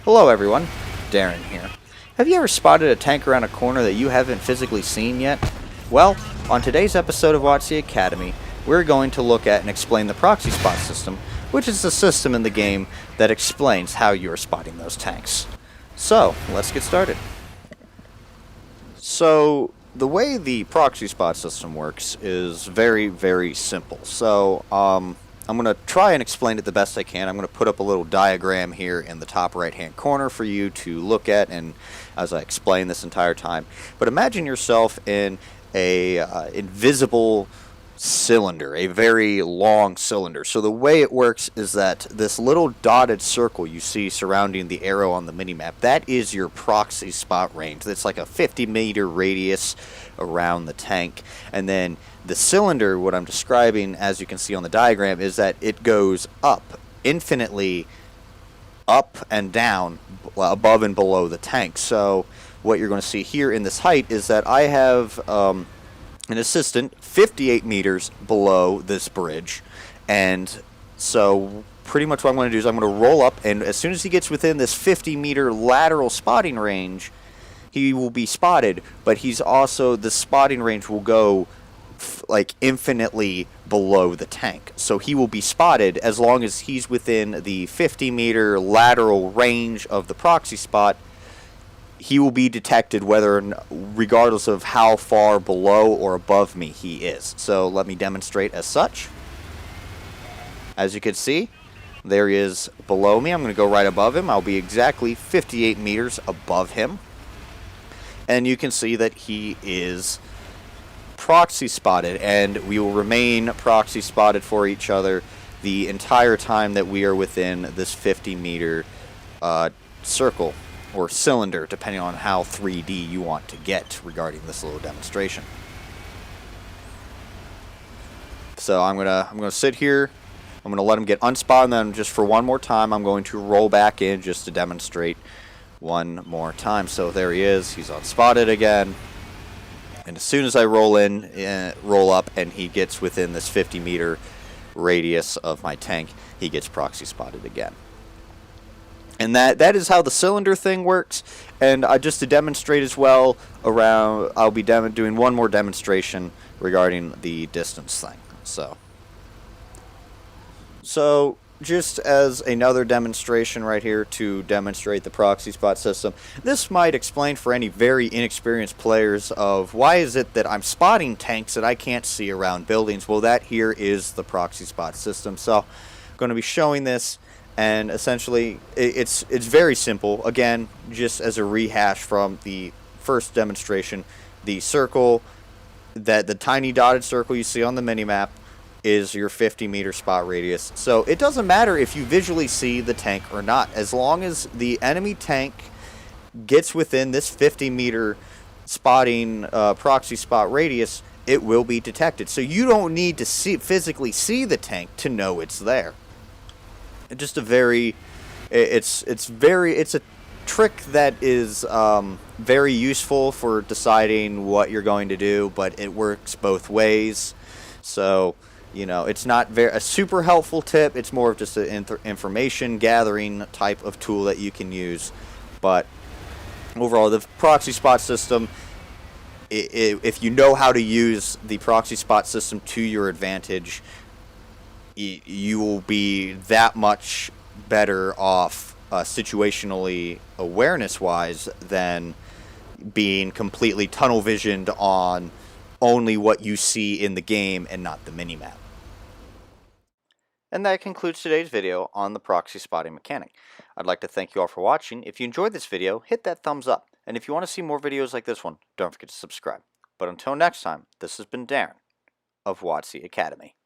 Hello everyone, Darren here. Have you ever spotted a tank around a corner that you haven't physically seen yet? Well, on today's episode of WWII Academy, we're going to look at and explain the proxy spot system, which is the system in the game that explains how you are spotting those tanks. So, let's get started. So, the way the proxy spot system works is very, very simple. So, I'm going to try and explain it the best I can. I'm going to put up a little diagram here in the top right hand corner for you to look at and as I explain this entire time. But imagine yourself in a invisible cylinder, a very long cylinder. So the way it works is that this little dotted circle you see surrounding the arrow on the minimap, that is your proxy spot range. It's like a 50-meter radius around the tank. And then the cylinder, what I'm describing, as you can see on the diagram, is that it goes up, infinitely up and down, above and below the tank. So what you're going to see here in this height is that I have an assistant 58 meters below this bridge. And so pretty much what I'm going to do is I'm going to roll up, and as soon as he gets within this 50-meter lateral spotting range, he will be spotted, but he's also, the spotting range will go like infinitely below the tank. So he will be spotted as long as he's within the 50-meter lateral range of the proxy spot. He will be detected regardless of how far below or above me he is. So let me demonstrate as such. As you can see, there he is below me. I'm going to go right above him. I'll be exactly 58 meters above him. And you can see that he is proxy spotted, and we will remain proxy spotted for each other the entire time that we are within this 50-meter circle or cylinder, depending on how 3D you want to get regarding this little demonstration. So I'm gonna sit here. I'm gonna let him get unspotted, and then just for one more time, I'm going to roll back in just to demonstrate one more time. So there he is. He's unspotted again. And as soon as I roll up, and he gets within this 50-meter radius of my tank, he gets proxy spotted again. And that is how the cylinder thing works. And just to demonstrate as well, I'll be doing one more demonstration regarding the distance thing. So just as another demonstration right here to demonstrate the proxy spot system, this might explain for any very inexperienced players of why is it that I'm spotting tanks that I can't see around buildings. Well, that here is the proxy spot system. So I'm going to be showing this, and essentially it's very simple. Again, just as a rehash from the first demonstration, the circle, the tiny dotted circle you see on the minimap, is your 50-meter spot radius. So it doesn't matter if you visually see the tank or not. As long as the enemy tank gets within this 50-meter spotting proxy spot radius, it will be detected. So you don't need to physically see the tank to know it's there. It's a trick that is very useful for deciding what you're going to do, but it works both ways. So it's not a super helpful tip. It's more of just an information gathering type of tool that you can use. But overall, the proxy spot system, if you know how to use the proxy spot system to your advantage, you will be that much better off situationally awareness-wise than being completely tunnel visioned on only what you see in the game and not the minimap. And that concludes today's video on the proxy spotting mechanic. I'd like to thank you all for watching. If you enjoyed this video, hit that thumbs up. And if you want to see more videos like this one, don't forget to subscribe. But until next time, this has been Darren of WWII Academy.